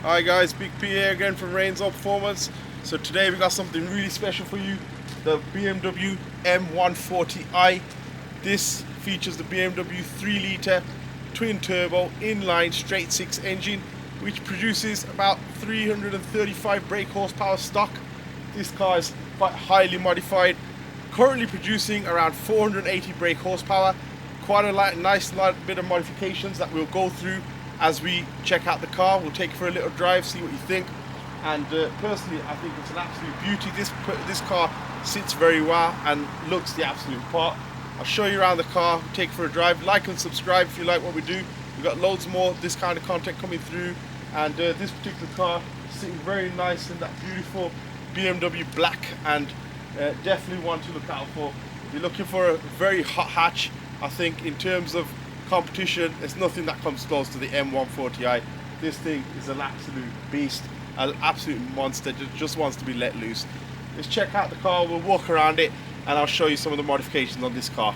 Hi guys, Big P here again from Rains Up Performance. So today we got something really special for you, the BMW M140i. This features the BMW 3-litre twin turbo inline straight 6 engine, which produces about 335 brake horsepower stock. This car is quite highly modified, currently producing around 480 brake horsepower. Quite a nice bit of modifications that we'll go through as we check out the car. We'll take it for a little drive, see what you think. And personally, I think it's an absolute beauty. This car sits very well and looks the absolute part. I'll show you around the car, take it for a drive. Like and subscribe if you like what we do. We've got loads more of this kind of content coming through. And this particular car is sitting very nice in that beautiful BMW black, and definitely one to look out for. If you're looking for a very hot hatch, I think in terms of competition, there's nothing that comes close to the M140i. This thing is an absolute beast, an absolute monster that just wants to be let loose. Let's check out the car, we'll walk around it, and I'll show you some of the modifications on this car.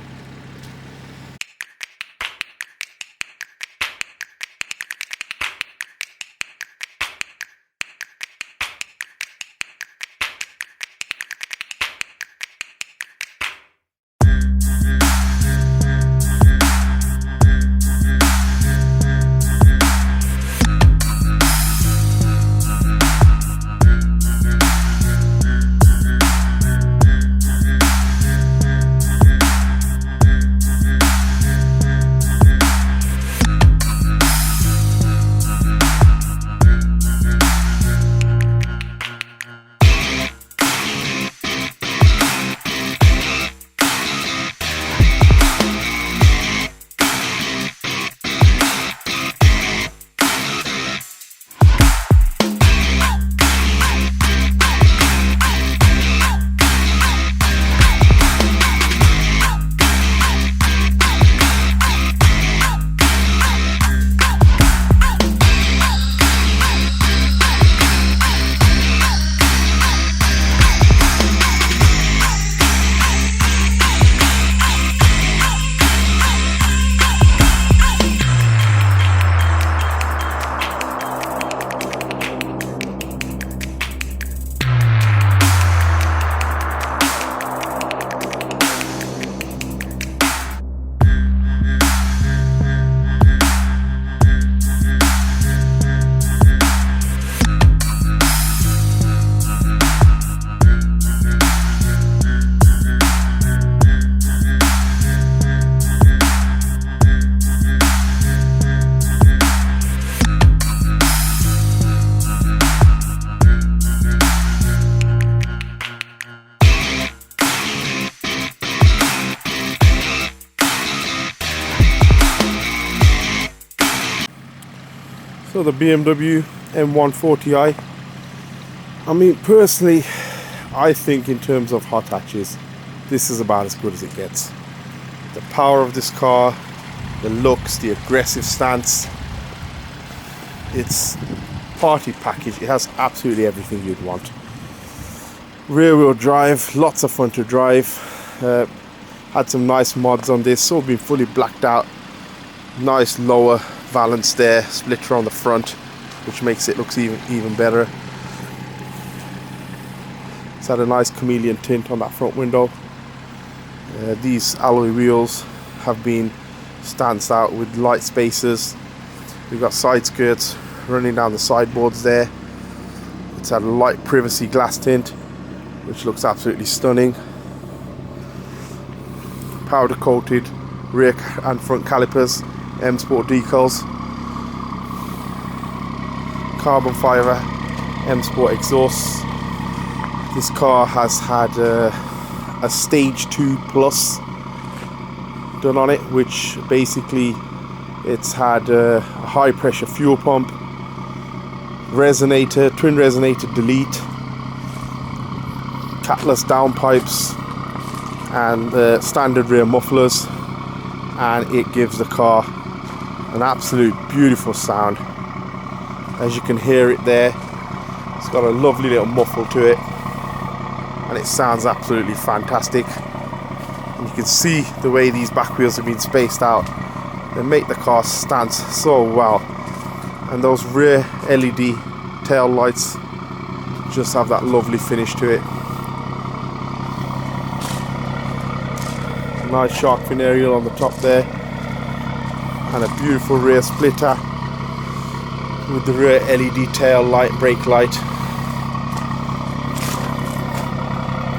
So the BMW M140i, I mean, personally, I think in terms of hot hatches, this is about as good as it gets. The power of this car, the looks, the aggressive stance, it's party package. It has absolutely everything you'd want. Rear wheel drive, lots of fun to drive. Had some nice mods on this, so been fully blacked out. Nice lower valance there, splitter on the front, which makes it look even better. It's had a nice chameleon tint on that front window. These alloy wheels have been stanced out with light spacers. We've got side skirts running down the sideboards there. It's had a light privacy glass tint, which looks absolutely stunning. Powder coated rear and front calipers, M Sport decals, carbon fibre M Sport exhausts. This car has had a stage 2 plus done on it, which basically it's had a high pressure fuel pump, resonator, twin resonator delete, catless downpipes, and standard rear mufflers, and it gives the car an absolute beautiful sound. As you can hear it there, it's got a lovely little muffle to it, and it sounds absolutely fantastic. And you can see the way these back wheels have been spaced out. They make the car stand so well, and those rear LED tail lights just have that lovely finish to it. Nice shark fin aerial on the top there, and a beautiful rear splitter with the rear LED tail light, brake light,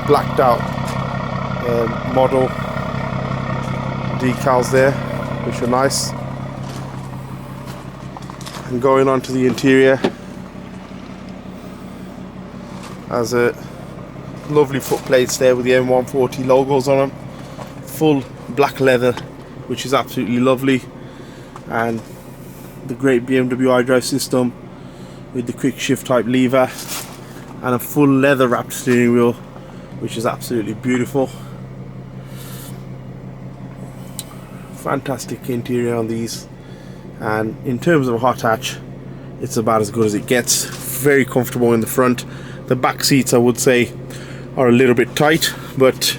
blacked out model decals there, which are nice. And going on to the interior, has a lovely foot plates there with the M140 logos on them, full black leather, which is absolutely lovely, and the great BMW iDrive system with the quick shift type lever, and a full leather wrapped steering wheel, which is absolutely beautiful. Fantastic interior on these, and in terms of hot hatch, it's about as good as it gets. Very comfortable in the front. The back seats, I would say, are a little bit tight, but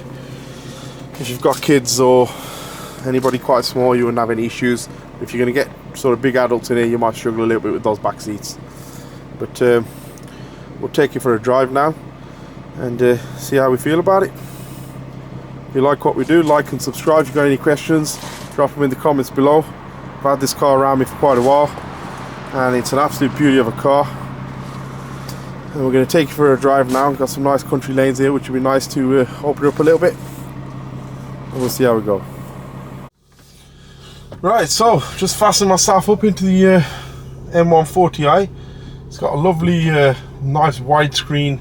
if you've got kids or anybody quite small, you wouldn't have any issues. If you're going to get sort of big adults in here, you might struggle a little bit with those back seats. But we'll take you for a drive now and see how we feel about it. If you like what we do, like and subscribe. If you've got any questions, drop them in the comments below. I've had this car around me for quite a while, and it's an absolute beauty of a car. And we're going to take you for a drive now. We've got some nice country lanes here, which would be nice to open up a little bit, and we'll see how we go. Right, so just fastened myself up into the M140i. It's got a lovely, nice widescreen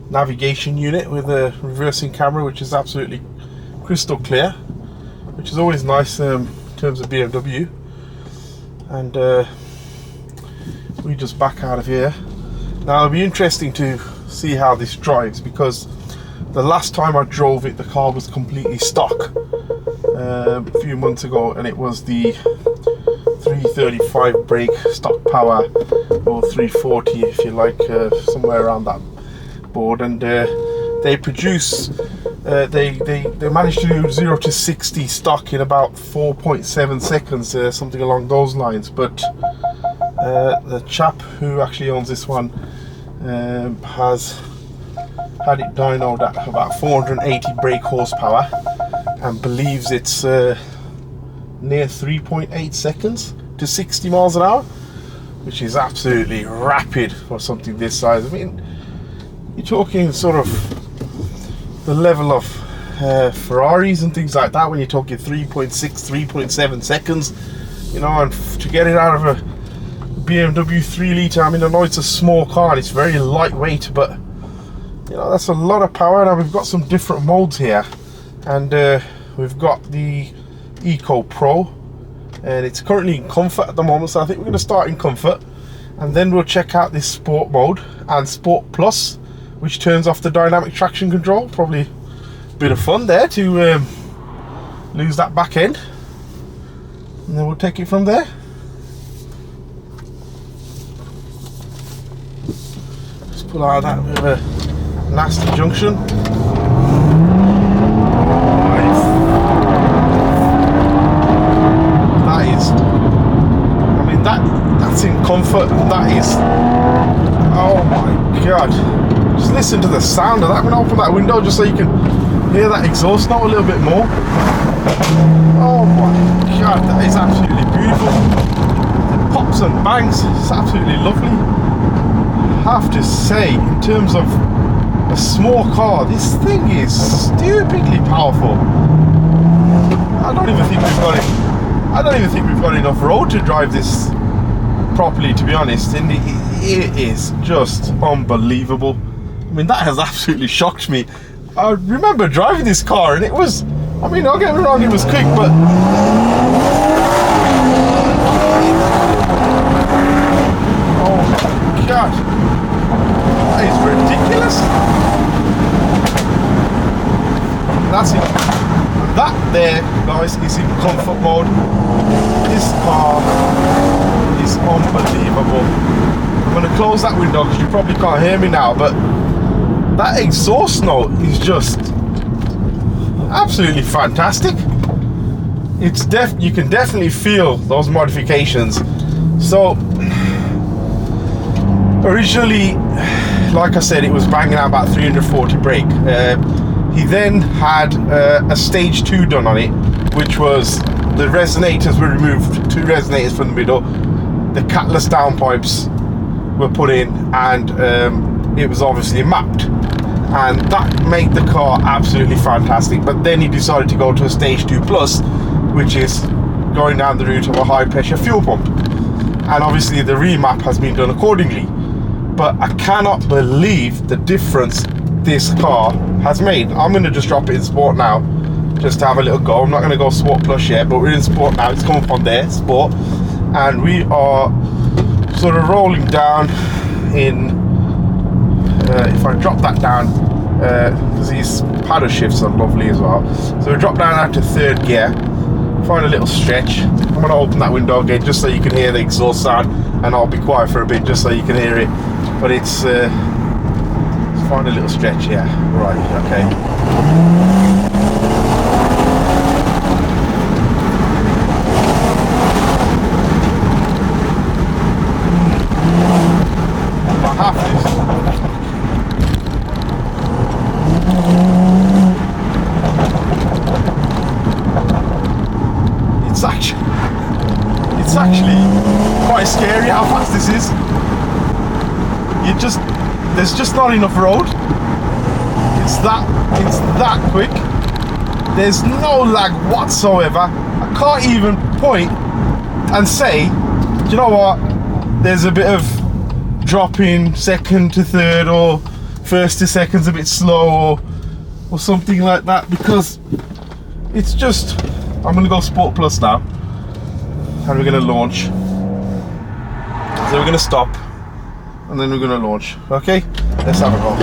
navigation unit with a reversing camera, which is absolutely crystal clear, which is always nice in terms of BMW. And we just back out of here. Now it'll be interesting to see how this drives, because the last time I drove it, the car was completely stock a few months ago, and it was the 335 brake stock power, or 340 if you like, somewhere around that board. And they produce they managed to do 0 to 60 stock in about 4.7 seconds, something along those lines. But the chap who actually owns this one has had it dynoed at about 480 brake horsepower, and believes it's near 3.8 seconds to 60 miles an hour, which is absolutely rapid for something this size. I mean, you're talking sort of the level of Ferraris and things like that when you're talking 3.6, 3.7 seconds, you know. And to get it out of a BMW 3 litre, I mean, I know it's a small car and it's very lightweight, but you know, that's a lot of power. Now we've got some different modes here, and we've got the Eco Pro, and it's currently in comfort at the moment, so I think we're going to start in comfort, and then we'll check out this sport mode and Sport Plus, which turns off the dynamic traction control. Probably a bit of fun there to lose that back end, and then we'll take it from there. Just pull out that bit of a nasty junction. That is, I mean, that's in comfort. That is, oh my god. Just listen to the sound of that. I'm going to open that window just so you can hear that exhaust note a little bit more. Oh my god, that is absolutely beautiful. It pops and bangs. It's absolutely lovely. I have to say, in terms of a small car, this thing is stupidly powerful. I don't even think we've got enough road to drive this properly, to be honest, and it is just unbelievable. I mean, that has absolutely shocked me. I remember driving this car and it was, I mean, don't get me wrong, it was quick, but oh my god, that is ridiculous. That's it. That there, guys, is in comfort mode. This car is unbelievable. I'm going to close that window because you probably can't hear me now, but that exhaust note is just absolutely fantastic. It's you can definitely feel those modifications. So Originally, like I said, it was banging out about 340 brake. He then had a stage 2 done on it, which was the resonators were removed, 2 resonators from the middle, the catless downpipes were put in, and it was obviously mapped, and that made the car absolutely fantastic. But then he decided to go to a stage 2 plus, which is going down the route of a high pressure fuel pump, and obviously the remap has been done accordingly. But I cannot believe the difference this car has made. I'm going to just drop it in sport now, just to have a little go. I'm not going to go sport plus yet, but we're in sport now. It's come up on there, sport, and we are sort of rolling down in, if I drop that down, because these paddle shifts are lovely as well. So we drop down out to 3rd gear, find a little stretch. I'm going to open that window again just so you can hear the exhaust sound, and I'll be quiet for a bit just so you can hear it. But it's find a little stretch here. Right, okay. I have this. It's actually quite scary how fast this is. There's just not enough road. It's that quick. There's no lag whatsoever. I can't even point and say, do you know what, there's a bit of drop in 2nd to 3rd, or 1st to 2nd's a bit slow, or something like that, because it's just, I'm gonna go Sport Plus now, and we're gonna launch. So we're gonna stop, and then we're gonna launch. Okay, let's have a go.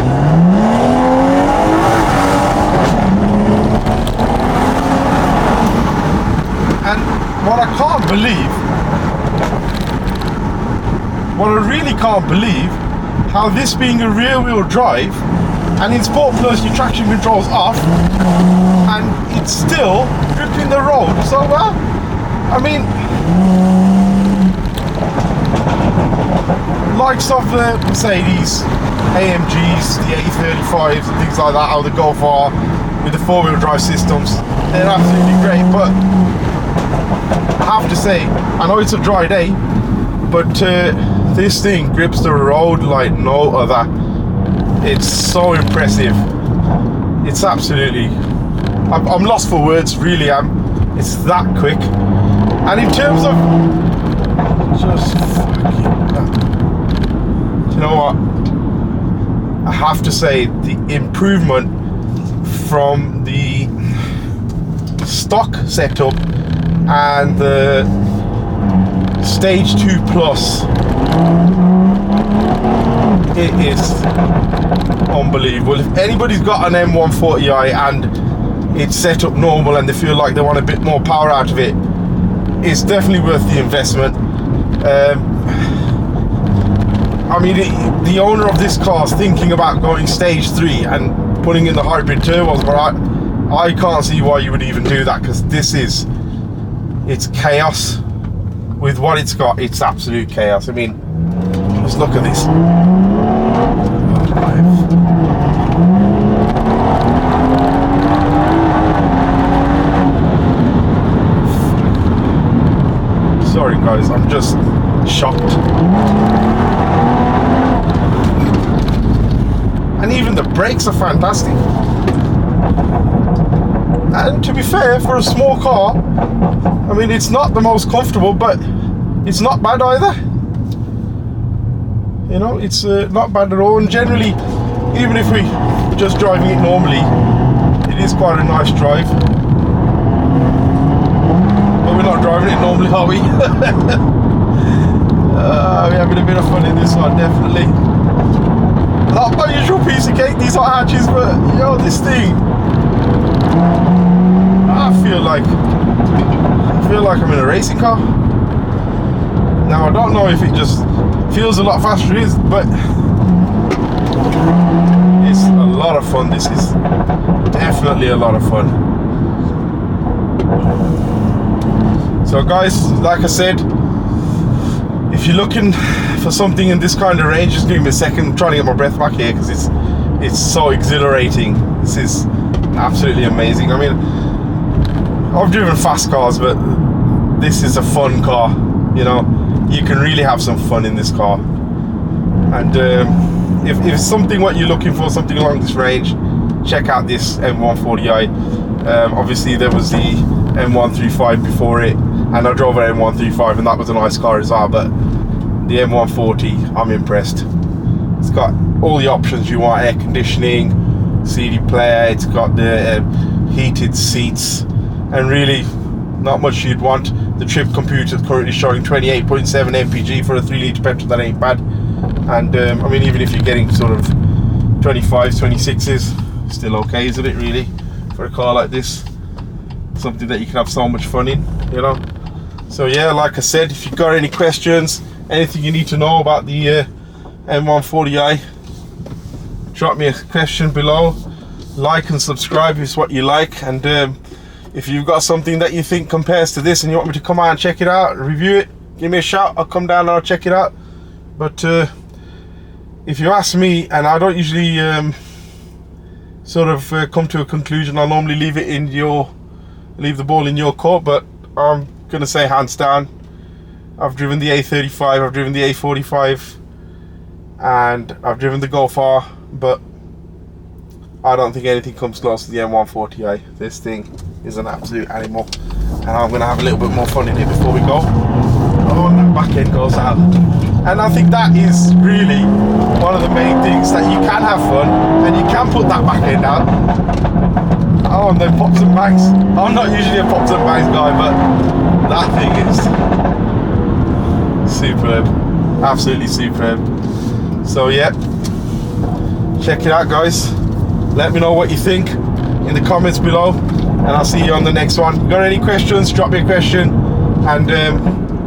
And what I can't believe, what I really can't believe, how this being a rear wheel drive, and in Sport Plus your traction control's off, and it's still gripping the road so well. I mean, likes of the Mercedes AMGs, the A35s and things like that, how they go far with the 4-wheel drive systems, they're absolutely great. But I have to say, I know it's a dry day, but this thing grips the road like no other. It's so impressive. It's absolutely, I'm lost for words, really am. It's that quick. And in terms of just you know what, I have to say the improvement from the stock setup and the stage 2 plus, it is unbelievable. If anybody's got an M140i and it's set up normal and they feel like they want a bit more power out of it, it's definitely worth the investment. I mean, the owner of this car is thinking about going stage 3 and putting in the hybrid turbos, but I can't see why you would even do that, because this is, it's chaos. With what it's got, it's absolute chaos. I mean, just look at this. Sorry guys, I'm just shocked. And even the brakes are fantastic. And to be fair, for a small car, I mean, it's not the most comfortable, but it's not bad either. You know, it's not bad at all. And generally, even if we're just driving it normally, it is quite a nice drive. But we're not driving it normally, are we? We're having a bit of fun in this one, definitely. Not my usual piece of cake, these hot hatches, but yo, this thing, I feel like I'm in a racing car. Now I don't know if it just feels a lot faster, but it's a lot of fun. This is definitely a lot of fun. So guys, like I said, if you're looking for something in this kind of range, just give me a second. I'm trying to get my breath back here because it's so exhilarating. This is absolutely amazing. I mean, I've driven fast cars, but this is a fun car. You know, you can really have some fun in this car. And if it's something what you're looking for, something along this range, check out this M140i. Obviously there was the M135 before it, and I drove an M135 and that was a nice car as well, but the M140, I'm impressed. It's got all the options you want: air conditioning, CD player, it's got the heated seats, and really not much you'd want. The trip computer is currently showing 28.7 mpg for a 3-litre petrol. That ain't bad. And I mean, even if you're getting sort of 25s, 26s, still okay, isn't it, really, for a car like this? Something that you can have so much fun in, you know. So yeah, like I said, if you've got any questions, anything you need to know about the M140i, drop me a question below. Like and subscribe is what you like. And if you've got something that you think compares to this and you want me to come out and check it out, review it, give me a shout. I'll come down and I'll check it out. But if you ask me, and I don't usually sort of come to a conclusion, I normally leave the ball in your court, but I'm gonna say hands down, I've driven the A35, I've driven the A45, and I've driven the Golf R, but I don't think anything comes close to the M140i. This thing is an absolute animal, and I'm gonna have a little bit more fun in it before we go. Oh, and that back end goes out. And I think that is really one of the main things, that you can have fun and you can put that back end out. Oh, and then pops and bangs. I'm not usually a pops and bangs guy, but that thing is superb. Absolutely superb. So yeah, check it out, guys. Let me know what you think in the comments below, and I'll see you on the next one. Got any questions, drop me a question, and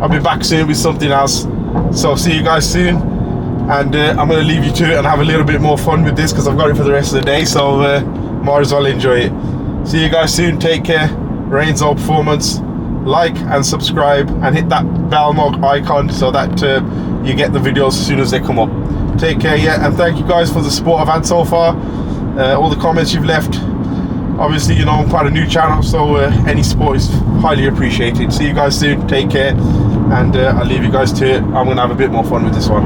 I'll be back soon with something else. So see you guys soon, and I'm going to leave you to it and have a little bit more fun with this because I've got it for the rest of the day, so might as well enjoy it. See you guys soon. Take care. Rains All Performance. Like and subscribe and hit that bell icon so that you get the videos as soon as they come up. Take care, yeah, and thank you guys for the support I've had so far. All the comments you've left. Obviously, you know, I'm quite a new channel, so any support is highly appreciated. See you guys soon. Take care, and I'll leave you guys to it. I'm gonna have a bit more fun with this one.